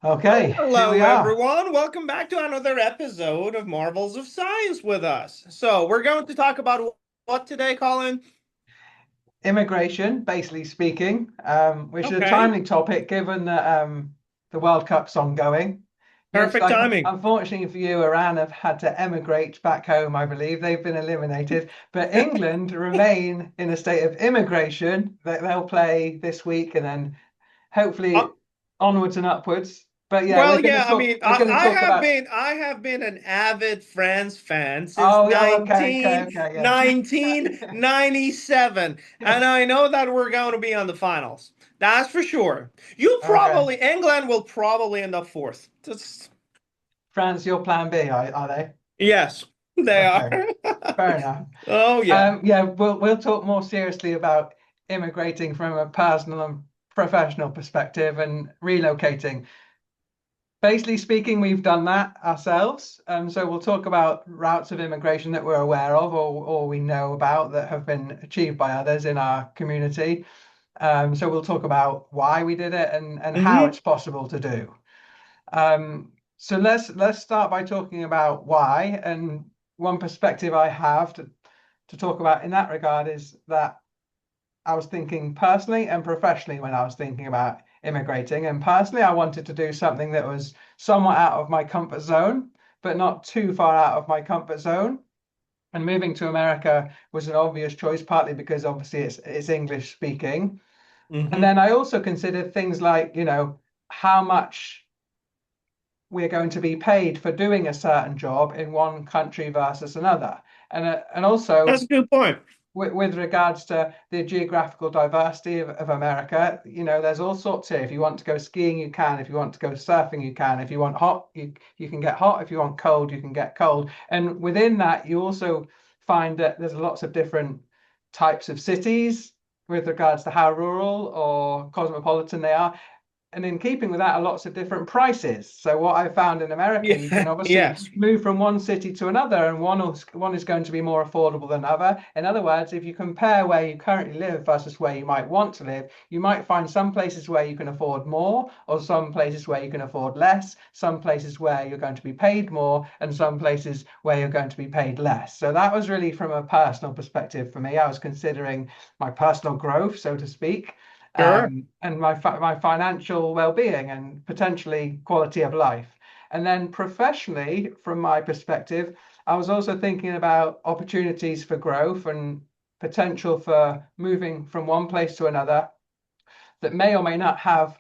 Okay, here Hello, we are. everyone. Welcome back to another episode of Marvels of Science with us. So, we're going to talk about what today, Colin? Immigration, basically speaking, which is a Okay, timely topic given that the World Cup's ongoing. Looks perfect like, timing. unfortunately for you, Iran have had to emigrate back home, I believe. They've been eliminated, but England remain in a state of immigration that they'll play this week and then Uh, hopefully onwards and upwards. But yeah, well, yeah, I mean, we're going to talk about. I have been an avid France fan since Oh, yeah, okay, yeah. 1997, and I know that we're going to be on the finals. That's for sure. Okay. England will probably end up fourth. France, your plan B, are they? Yes, they are. Okay, fair enough. Oh yeah. Yeah, we'll talk more seriously about immigrating from a personal and professional perspective and relocating. Basically speaking, we've done that ourselves. So we'll talk about routes of immigration that we're aware of or we know about that have been achieved by others in our community. So we'll talk about why we did it and how Hmm. it's possible to do. So let's start by talking about why. And one perspective I have to talk about in that regard is that I was thinking personally and professionally when I was thinking about immigrating. And personally, I wanted to do something that was somewhat out of my comfort zone, but not too far out of my comfort zone. And moving to America was an obvious choice, partly because obviously it's English speaking. And Hmm. then I also considered things like, how much we're going to be paid for doing a certain job in one country versus another. And That's also a good point. with regards to the geographical diversity of America, there's all sorts here. If you want to go skiing, you can. If you want to go surfing, you can. If you want hot, you can get hot. If you want cold, you can get cold. And within that, you also find that there's lots of different types of cities with regards to how rural or cosmopolitan they are. And in keeping with that are lots of different prices. So what I found in America, you can Yeah. obviously Yes. move from one city to another, and one is going to be more affordable than other. In other words, if you compare where you currently live versus where you might want to live, you might find some places where you can afford more, or some places where you can afford less, some places where you're going to be paid more, and some places where you're going to be paid less. So that was really from a personal perspective for me. I was considering my personal growth, so to speak, Sure. and my financial well-being and potentially quality of life. And then professionally, from my perspective, I was also thinking about opportunities for growth and potential for moving from one place to another that may or may not have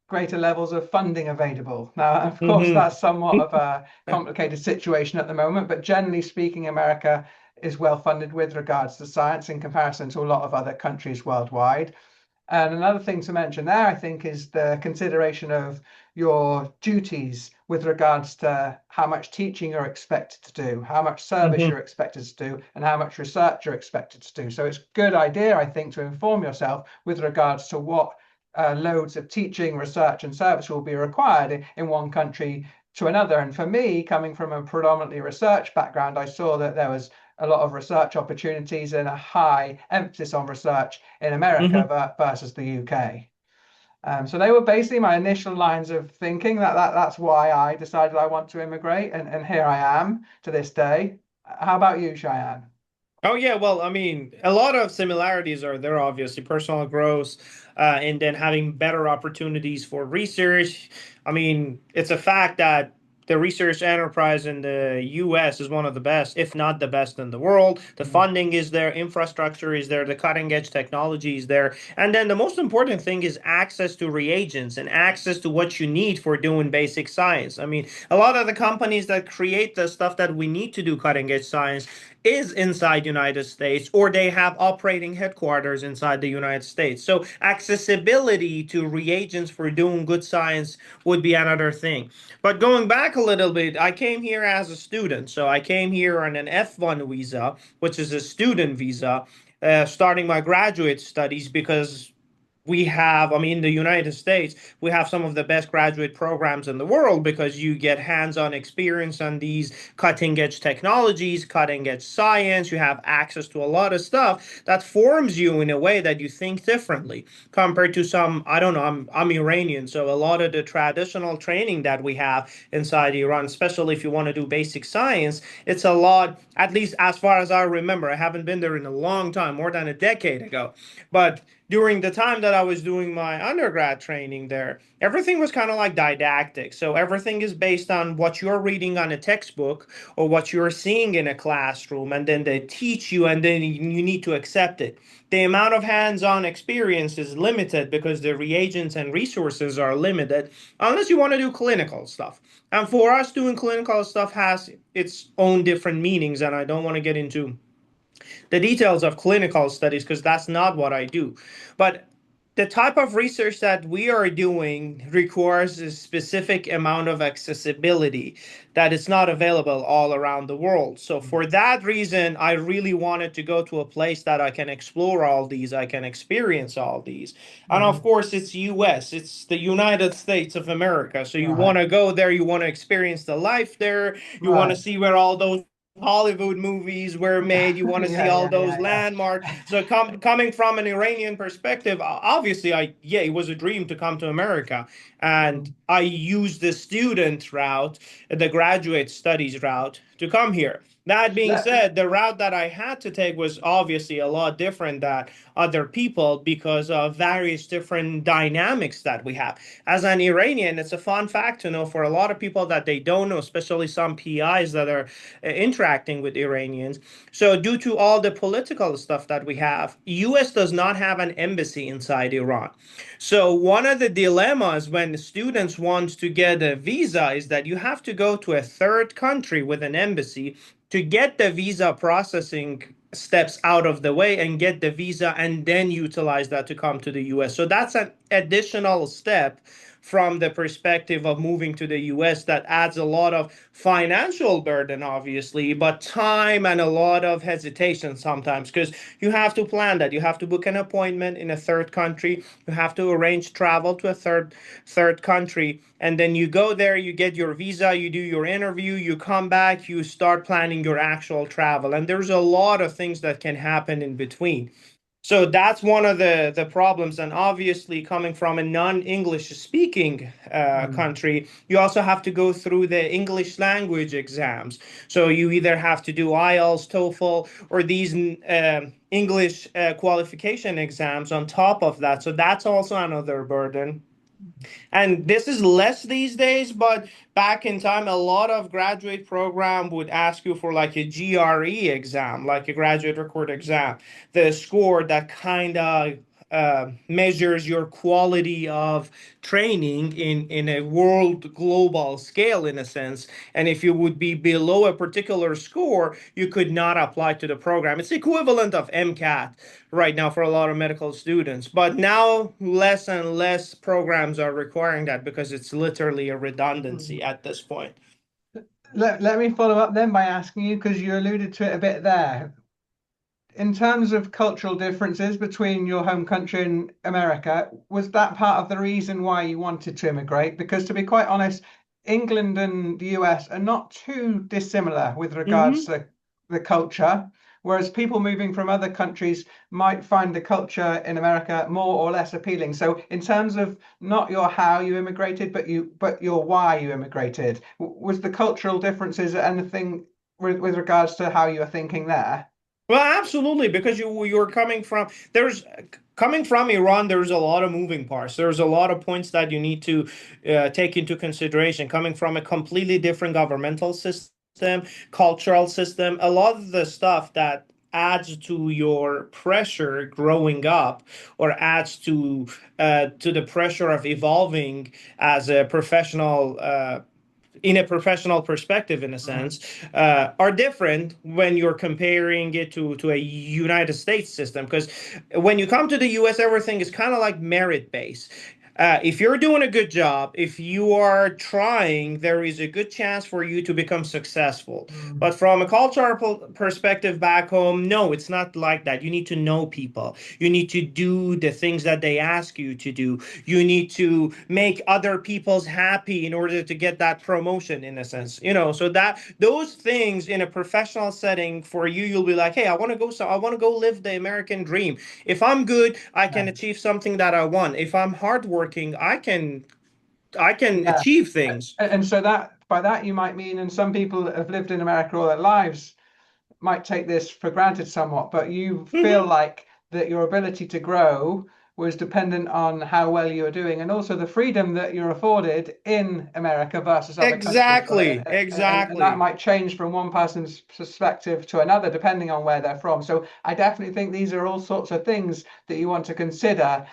greater levels of funding available. Now, of course, Hmm. that's somewhat of a complicated situation at the moment, but generally speaking, America is well funded with regards to science in comparison to a lot of other countries worldwide. And another thing to mention there, I think, is the consideration of your duties with regards to how much teaching you're expected to do, how much service Hmm. you're expected to do, and how much research you're expected to do. So it's a good idea, I think, to inform yourself with regards to what loads of teaching, research, and service will be required in one country to another. And for me, coming from a predominantly research background, I saw that there was a lot of research opportunities and a high emphasis on research in Hmm. America versus the UK. So they were basically my initial lines of thinking that's why I decided I want to immigrate, and here I am to this day. How about you, Cheyenne? Oh yeah, well, I mean, a lot of similarities are there, obviously, personal growth, and then having better opportunities for research. I mean, it's a fact that the research enterprise in the US is one of the best, if not the best in the world. The Mm. funding is there, infrastructure is there, the cutting edge technology is there. And then the most important thing is access to reagents and access to what you need for doing basic science. I mean, a lot of the companies that create the stuff that we need to do cutting edge science is inside United States, or they have operating headquarters inside the United States. So accessibility to reagents for doing good science would be another thing. But going back a little bit, I came here as a student. So I came here on an F1 visa, which is a student visa, starting my graduate studies because we have, I mean, in the United States, we have some of the best graduate programs in the world because you get hands-on experience on these cutting-edge technologies, cutting-edge science. You have access to a lot of stuff that forms you in a way that you think differently compared to some, I don't know, I'm Iranian, so a lot of the traditional training that we have inside Iran, especially if you want to do basic science, it's a lot, at least as far as I remember. I haven't been there in a long time, more than a decade ago. But during the time that I was doing my undergrad training there, everything was kind of like didactic. So everything is based on what you're reading on a textbook or what you're seeing in a classroom, and then they teach you, and then you need to accept it. The amount of hands-on experience is limited because the reagents and resources are limited, unless you want to do clinical stuff. And for us, doing clinical stuff has its own different meanings, and I don't want to get into the details of clinical studies because that's not what I do. But the type of research that we are doing requires a specific amount of accessibility that is not available all around the world. So for that reason, I really wanted to go to a place that I can explore all these, I can experience all these. And of Mhm. course, it's US, it's the United States of America. So you want Right. to go there, you want to experience the life there, you want to Right. see where all those Hollywood movies were Yeah. made. You want to see Yeah. all Yeah. those Yeah. Yeah. landmarks. So coming from an Iranian perspective, obviously, it was a dream to come to America, and Mm. I used the student route, the graduate studies route, to come here. That being Let, said, the route that I had to take was obviously a lot different than other people because of various different dynamics that we have. As an Iranian, it's a fun fact to know for a lot of people that they don't know, especially some PIs that are interacting with Iranians. So due to all the political stuff that we have, US does not have an embassy inside Iran. So one of the dilemmas when students want to get a visa is that you have to go to a third country with an embassy to get the visa processing steps out of the way and get the visa and then utilize that to come to the US. So that's an additional step from the perspective of moving to the US that adds a lot of financial burden, obviously, but time and a lot of hesitation sometimes because you have to plan that. You have to book an appointment in a third country. You have to arrange travel to a third country. And then you go there, you get your visa, you do your interview, you come back, you start planning your actual travel. And there's a lot of things that can happen in between. So that's one of the problems. And obviously, coming from a non-English speaking mm. country, you also have to go through the English language exams. So you either have to do IELTS, TOEFL, or these English qualification exams on top of that. So that's also another burden. And this is less these days, but back in time, a lot of graduate program would ask you for like a GRE exam, like a graduate record exam, the score that kind of measures your quality of training in a world global scale in a sense. And if you would be below a particular score, you could not apply to the program. It's equivalent of MCAT right now for a lot of medical students. But now less and less programs are requiring that because it's literally a redundancy Mm. at this point. Let me follow up then by asking you, because you alluded to it a bit there. In terms of cultural differences between your home country and America, was that part of the reason why you wanted to immigrate? Because to be quite honest, England and the US are not too dissimilar with regards Hmm. to the culture, whereas people moving from other countries might find the culture in America more or less appealing. So in terms of not your how you immigrated, but your why you immigrated, was the cultural differences anything with regards to how you were thinking there? Well, absolutely, because you're coming from Iran, there's a lot of moving parts. There's a lot of points that you need to take into consideration. Coming from a completely different governmental system, cultural system, a lot of the stuff that adds to your pressure growing up or adds to the pressure of evolving as a professional in a professional perspective, in a Mhm. sense, are different when you're comparing it to a United States system. Because when you come to the US, everything is kind of like merit based. If you're doing a good job, if you are trying, there is a good chance for you to become successful. Mm. But from a cultural perspective back home, no, it's not like that. You need to know people. You need to do the things that they ask you to do. You need to make other people's happy in order to get that promotion, in a sense. So that those things in a professional setting for you, you'll be like, hey, I want to go live the American dream. If I'm good, I can Yeah. achieve something that I want. If I'm hardworking, I can Yeah. achieve things. And so that by that you might mean, and some people that have lived in America all their lives might take this for granted somewhat, but you feel Hmm. like that your ability to grow was dependent on how well you were doing and also the freedom that you're afforded in America versus other countries, right? Exactly, And that exactly. might change from one person's perspective to another depending on where they're from. So I definitely think these are all sorts of things that you want to consider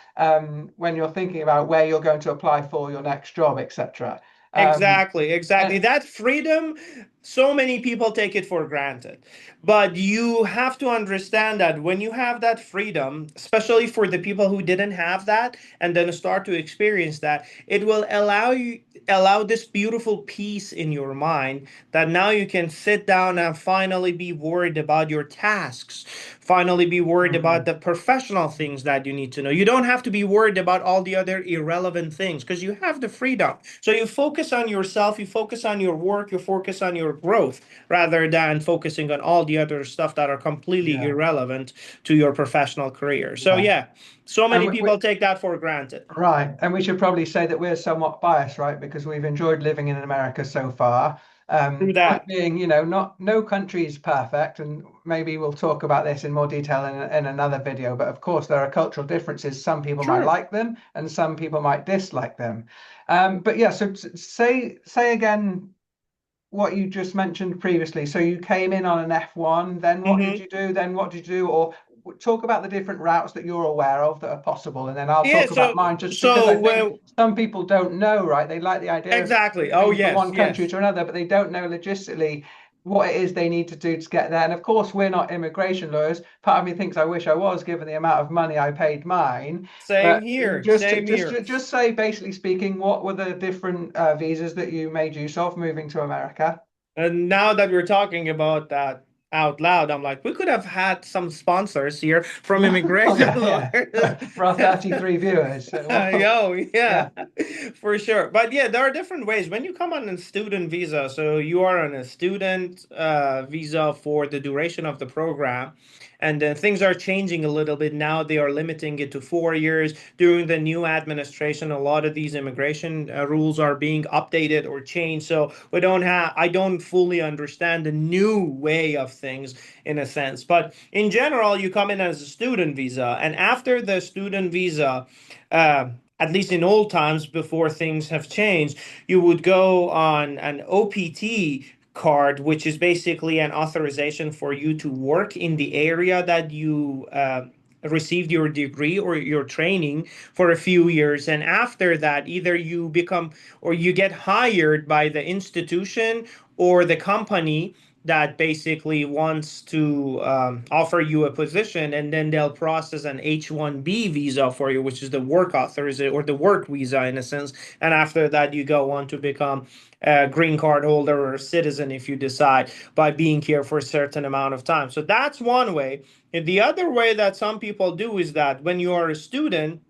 when you're thinking about where you're going to apply for your next job, etc. Exactly, exactly. And That freedom, so many people take it for granted. But you have to understand that when you have that freedom, especially for the people who didn't have that and then start to experience that, it will allow this beautiful peace in your mind that now you can sit down and finally be worried about your tasks, finally be worried about Mhm. the professional things that you need to know. You don't have to be worried about all the other irrelevant things because you have the freedom. So you focus on yourself, you focus on your work, you focus on your growth rather than focusing on all the other stuff that are completely Yeah, irrelevant to your professional career. So yeah. yeah, so And many people take that for granted. right, and we should probably say that we're somewhat biased, right? Because we've enjoyed living in America so far. Through Point that. being, not no country is perfect, and maybe we'll talk about this in more detail in another video. But of course, there are cultural differences. Some people might Sure. like them, and some people might dislike them. But yeah, so say again what you just mentioned previously. So you came in on an F1, then what did Hmm. you do? Then what did you do? Or talk about the different routes that you're aware of that are possible, and then I'll Yeah, talk about so mine just because so I think when some people don't know, right? They like the idea of exactly. Oh moving from yes, one country yes. to another, but they don't know logistically what it is they need to do to get there. And of course, we're not immigration lawyers. Part of me thinks I wish I was, given the amount of money I paid mine. Same But here. just Same here. just say, basically speaking, what were the different visas that you made use of moving to America? And now that we're talking about that out loud, I'm like, we could have had some sponsors here from Oh, immigration yeah, yeah. lawyers. For our 33 viewers. Well, Yo, yeah, yeah. for sure. But yeah, there are different ways. When you come on a student visa, so you are on a student visa for the duration of the program, and then things are changing a little bit. Now they are limiting it to 4 years. During the new administration, a lot of these immigration rules are being updated or changed. So I don't fully understand the new way of things in a sense. But in general, you come in as a student visa, and after the student visa, uh, at least in old times before things have changed, you would go on an OPT card, which is basically an authorization for you to work in the area that you received your degree or your training for a few years. And after that, either you become or you get hired by the institution or the company that basically wants to offer you a position, and then they'll process an H-1B visa for you, which is the work authorization or the work visa in a sense. And after that, you go on to become a green card holder or a citizen if you decide by being here for a certain amount of time. So that's one way. And the other way that some people do is that when you are a student,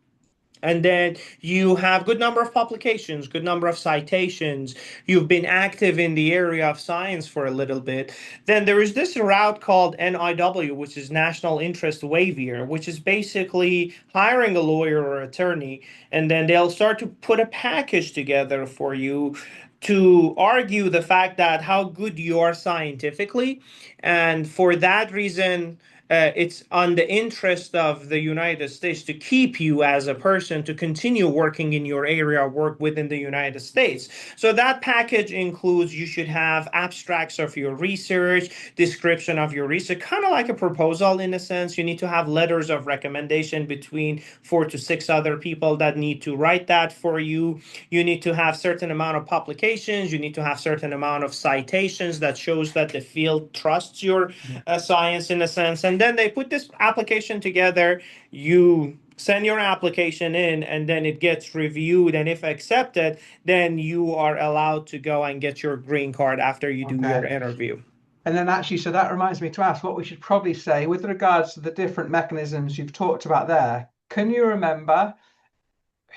and then you have good number of publications, good number of citations, you've been active in the area of science for a little bit, then there is this route called NIW, which is National Interest Waiver, which is basically hiring a lawyer or attorney, and then they'll start to put a package together for you to argue the fact that how good you are scientifically, and for that reason it's on the interest of the United States to keep you as a person to continue working in your area of work within the United States. So that package includes you should have abstracts of your research, description of your research, kind of like a proposal in a sense. You need to have letters of recommendation between 4 to 6 other people that need to write that for you. You need to have certain amount of publications. You need to have certain amount of citations that shows that the field trusts your science in a sense. And then they put this application together. You send your application in, and then it gets reviewed, and if accepted, then you are allowed to go and get your green card after you do your Okay. interview. And then actually, so that reminds me to ask what we should probably say with regards to the different mechanisms you've talked about there. Can you remember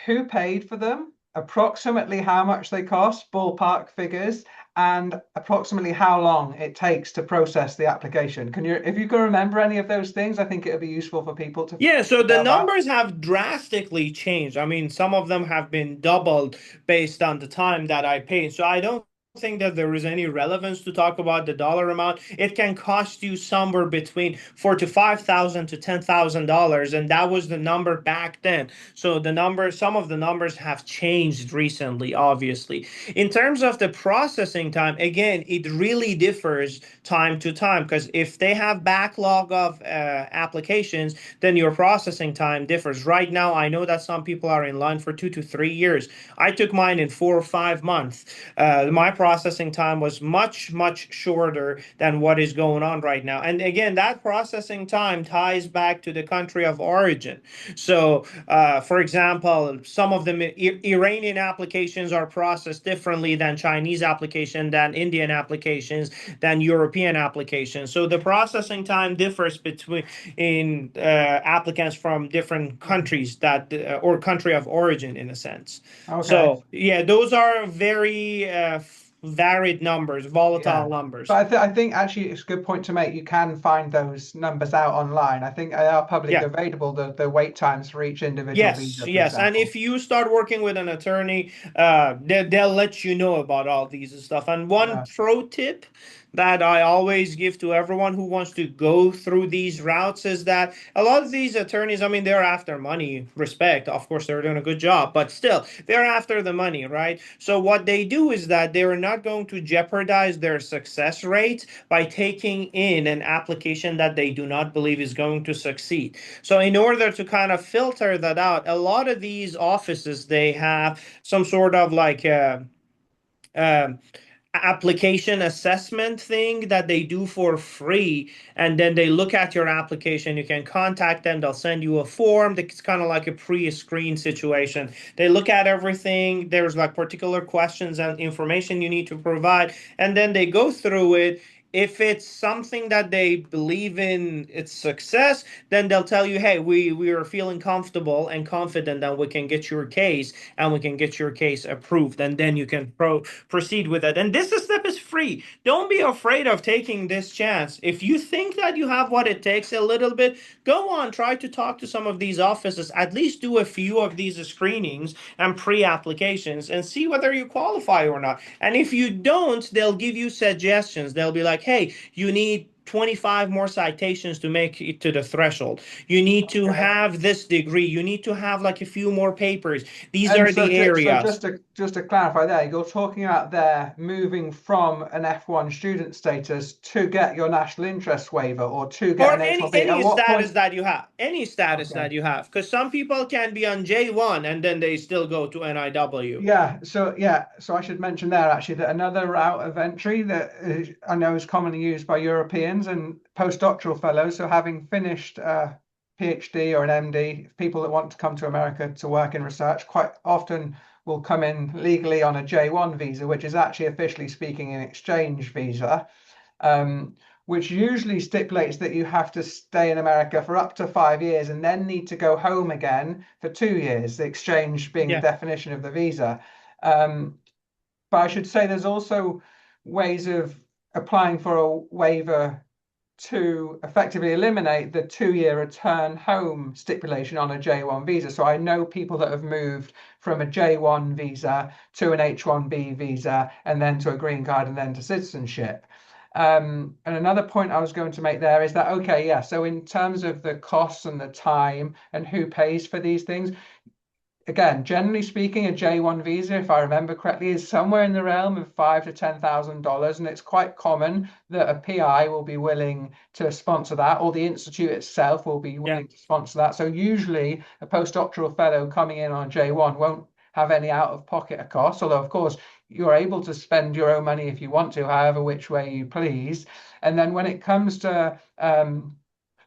who paid for them, approximately how much they cost, ballpark figures, and approximately how long it takes to process the application? Can you, if you can remember any of those things, I think it would be useful for people Yeah, so to the know about. numbers have drastically changed. I mean, some of them have been doubled based on the time that I paid. So I don't think that there is any relevance to talk about the dollar amount. It can cost you somewhere between four to five thousand to $10,000, and that was the number back then. So the number, some of the numbers have changed recently, obviously. In terms of the processing time, again, it really differs time to time because if they have backlog of applications, then your processing time differs. Right now, I know that some people are in line for 2 to 3 years. I took mine in 4 or 5 months. My processing time was much, much shorter than what is going on right now. And again, that processing time ties back to the country of origin. So, for example, some of the Iranian applications are processed differently than Chinese application, than Indian applications, than European applications. So the processing time differs between in applicants from different countries that or country of origin in a sense. Okay. So yeah, those are very varied numbers, volatile Yeah. numbers. But I think actually it's a good point to make. You can find those numbers out online. I think they are publicly Yeah. available, the wait times for each individual Yes, visa, for yes. And example. if you start working with an attorney, they'll let you know about all these stuff. And one Yeah. pro tip that I always give to everyone who wants to go through these routes is that a lot of these attorneys, I mean, they're after money, respect. Of course, they're doing a good job, but still, they're after the money, right? So what they do is that they're not going to jeopardize their success rate by taking in an application that they do not believe is going to succeed. So in order to kind of filter that out, a lot of these offices they have some sort of like um application assessment thing that they do for free, and then they look at your application. You can contact them, they'll send you a form that's kind of like a pre-screen situation. They look at everything, there's like particular questions and information you need to provide, and then they go through it. If it's something that they believe in its success, then they'll tell you, hey, we are feeling comfortable and confident that we can get your case and we can get your case approved, and then you can proceed with it. And this step is free. Don't be afraid of taking this chance. If you think that you have what it takes a little bit, go on, try to talk to some of these offices, at least do a few of these screenings and pre-applications and see whether you qualify or not. And if you don't, they'll give you suggestions. They'll be like, hey, you need 25 more citations to make it to the threshold. You need to Okay. have this degree. You need to have like a few more papers. These And are so, the areas. just to clarify there, you're talking about there moving from an F1 student status to get your national interest waiver or to get Or an H1B. At any what status point? that you have, any status Okay. that you have, because some people can be on J1 and then they still go to NIW. So I should mention there actually that another route of entry that I know is commonly used by Europeans and postdoctoral fellows. So having finished a PhD or an MD, people that want to come to America to work in research quite often will come in legally on a J1 visa, which is actually officially speaking an exchange visa, um, which usually stipulates that you have to stay in America for up to 5 years and then need to go home again for 2 years, the exchange being the Yeah, definition of the visa. Um, but I should say there's also ways of applying for a waiver to effectively eliminate the 2 year return home stipulation on a J1 visa. So I know people that have moved from a J1 visa to an H1B visa and then to a green card and then to citizenship. And another point I was going to make there is that, okay, yeah, so in terms of the costs and the time and who pays for these things, again, generally speaking, a J1 visa, if I remember correctly, is somewhere in the realm of $5,000 to $10,000, and it's quite common that a PI will be willing to sponsor that, or the institute itself will be yeah. willing to sponsor that. So usually, a postdoctoral fellow coming in on J1 won't have any out-of-pocket costs, although of course you're able to spend your own money if you want to, however which way you please. And then when it comes to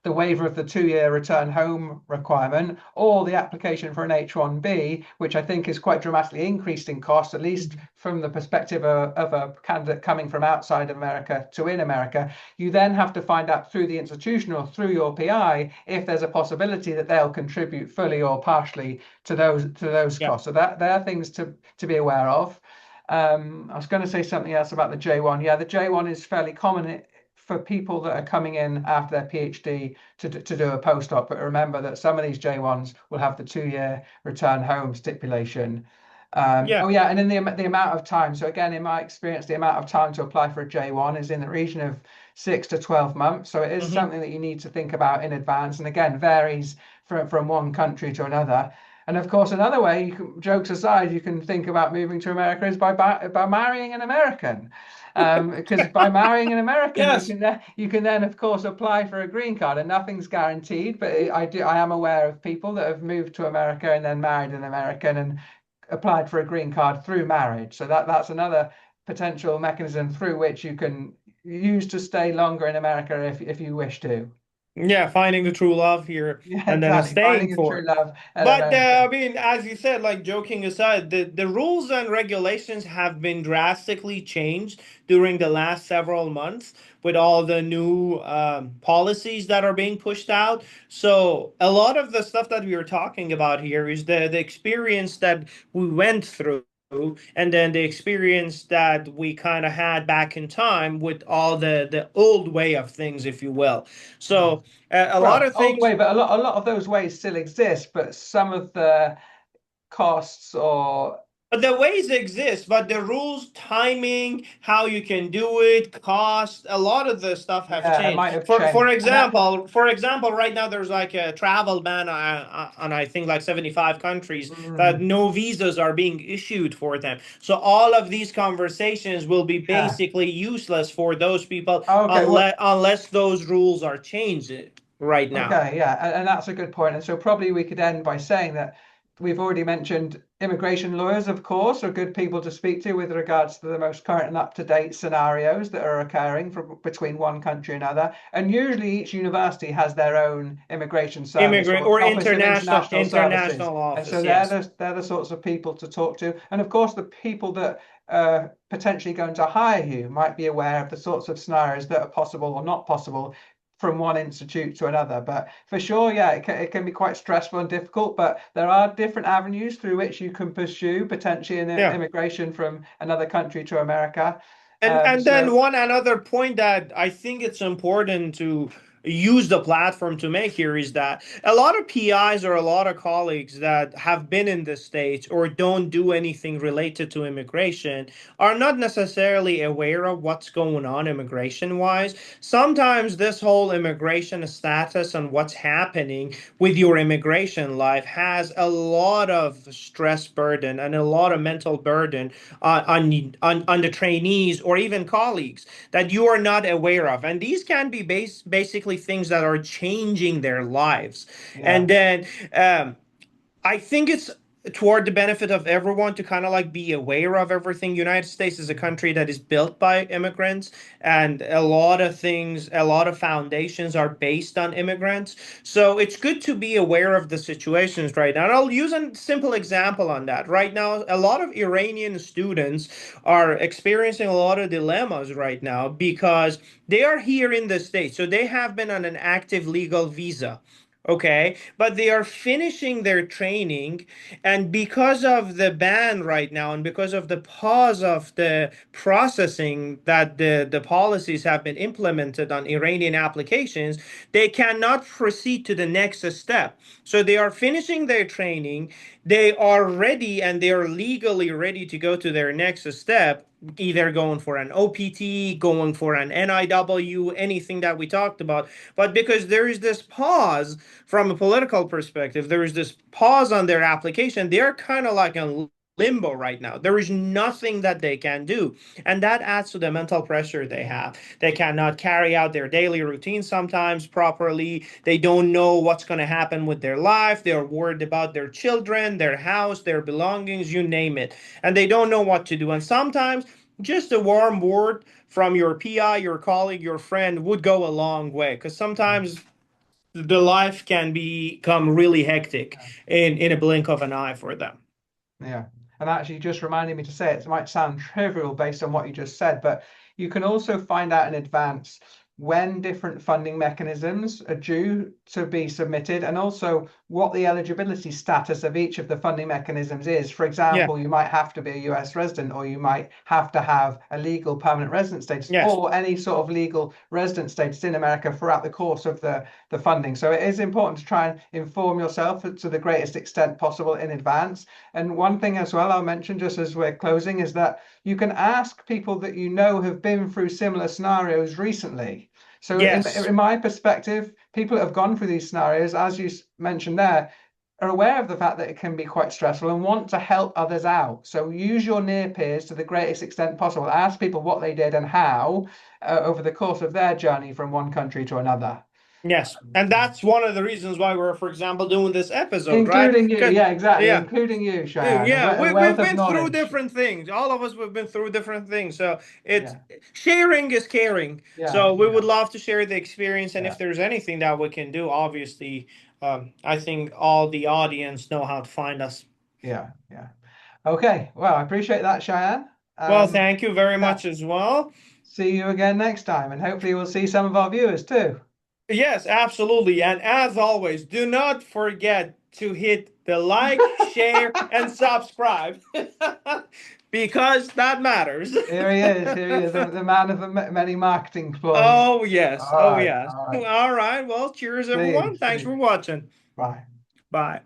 the waiver of the 2 year return home requirement, or the application for an H1B, which I think is quite dramatically increased in cost, at least from the perspective of a candidate coming from outside America to in America. You then have to find out through the institution or through your PI if there's a possibility that they'll contribute fully or partially to those Yeah. costs. So that there are things to be aware of. I was going to say something else about the J1. Yeah, the J1 is fairly common for people that are coming in after their PhD to do a postdoc. But remember that some of these J1s will have the 2 year return home stipulation. Yeah. Oh yeah, and then the amount of time. So again, in my experience, the amount of time to apply for a J1 is in the region of 6 to 12 months. So it is Hmm. something that you need to think about in advance, and again, varies from one country to another. And of course, another way, jokes aside, you can think about moving to America is by marrying an American. Because by marrying an American, Yes. you can then, of course, apply for a green card, and nothing's guaranteed. But I am aware of people that have moved to America and then married an American and applied for a green card through marriage. So that's another potential mechanism through which you can use to stay longer in America if you wish to. Yeah, finding the true love here Yeah, and then exactly. staying Finding a for true it. love in But America. I mean, as you said, like joking aside, the rules and regulations have been drastically changed during the last several months with all the new policies that are being pushed out. So a lot of the stuff that we were talking about here is the experience that we went through. And then the experience that we kind of had back in time with all the old way of things, if you will. Mm. So a lot Well, of old things. way, but a lot of those ways still exist, but some of the costs or But the ways exist, but the rules, timing, how you can do it, cost, a lot of the stuff has yeah, it changed. might have For changed. for And that example, for example, right now there's like a travel ban on I think like 75 countries that mm, no visas are being issued for them. So all of these conversations will be yeah. basically useless for those people Okay, well, unless those rules are changed right now. okay, yeah, and that's a good point. And so probably we could end by saying that we've already mentioned immigration lawyers, of course, are good people to speak to with regards to the most current and up-to-date scenarios that are occurring between one country and another. And usually each university has their own immigration service Immigrant or or Office of international International Services. international And office, so yes. they're the sorts of people to talk to. And of course, the people that are potentially going to hire you might be aware of the sorts of scenarios that are possible or not possible from one institute to another. But for sure, yeah, it can be quite stressful and difficult. But there are different avenues through which you can pursue potentially an Yeah. immigration from another country to America. And then So one another point that I think it's important to use the platform to make here is that a lot of PIs or a lot of colleagues that have been in the States or don't do anything related to immigration are not necessarily aware of what's going on immigration wise. Sometimes this whole immigration status and what's happening with your immigration life has a lot of stress burden and a lot of mental burden on the trainees or even colleagues that you are not aware of. And these can be basically things that are changing their lives. yeah, And then I think it's toward the benefit of everyone to kind of like be aware of everything. United States is a country that is built by immigrants, and a lot of things, a lot of foundations are based on immigrants. So it's good to be aware of the situations right now. And I'll use a simple example on that. Right now, a lot of Iranian students are experiencing a lot of dilemmas right now because they are here in the States. So they have been on an active legal visa. Okay, but they are finishing their training, and because of the ban right now, and because of the pause of the processing that the policies have been implemented on Iranian applications, they cannot proceed to the next step. So they are finishing their training, they are ready, and they are legally ready to go to their next step, either going for an OPT, going for an NIW, anything that we talked about. But because there is this pause from a political perspective, there is this pause on their application, they're kind of like in limbo right now. There is nothing that they can do. And that adds to the mental pressure they have. They cannot carry out their daily routine sometimes properly. They don't know what's going to happen with their life. They're worried about their children, their house, their belongings, you name it. And they don't know what to do. And sometimes just a warm word from your PI, your colleague, your friend would go a long way. Because sometimes the life can become really hectic in a blink of an eye for them. Yeah. And actually, just reminding me to say it might sound trivial based on what you just said, but you can also find out in advance when different funding mechanisms are due to be submitted and also what the eligibility status of each of the funding mechanisms is. For Yeah. example, you might have to be a US resident, or you might have to have a legal permanent resident status, Yes. or any sort of legal resident status in America throughout the course of the funding. So it is important to try and inform yourself to the greatest extent possible in advance. And one thing as well I'll mention just as we're closing is that you can ask people that you know have been through similar scenarios recently. So Yes. in my perspective, people that have gone through these scenarios, as you mentioned there, are aware of the fact that it can be quite stressful and want to help others out. So use your near peers to the greatest extent possible. Ask people what they did and how over the course of their journey from one country to another. Yes. And that's one of the reasons why we're, for example, doing this episode, right? Including you, Because, yeah, exactly, yeah. including you, Cheyenne, Yeah, a we've wealth of been through knowledge. different things. All of us, we've been through different things. So it's Yeah, sharing is caring. yeah, So we would love to share the experience. And yeah, if there's anything that we can do, obviously, I think all the audience know how to find us. yeah. Okay, well, I appreciate that, Cheyenne. Well, thank you very Yeah, much as well. see you again next time, and hopefully we'll see some of our viewers too. Yes, absolutely. And as always, do not forget to hit the like, share, and subscribe because that matters. Here he is, the man of the many marketing ploys. Oh, yes. All Oh, right, yes. all right. All right. Well, cheers, See you, everyone. see Thanks you. for watching. Bye. Bye.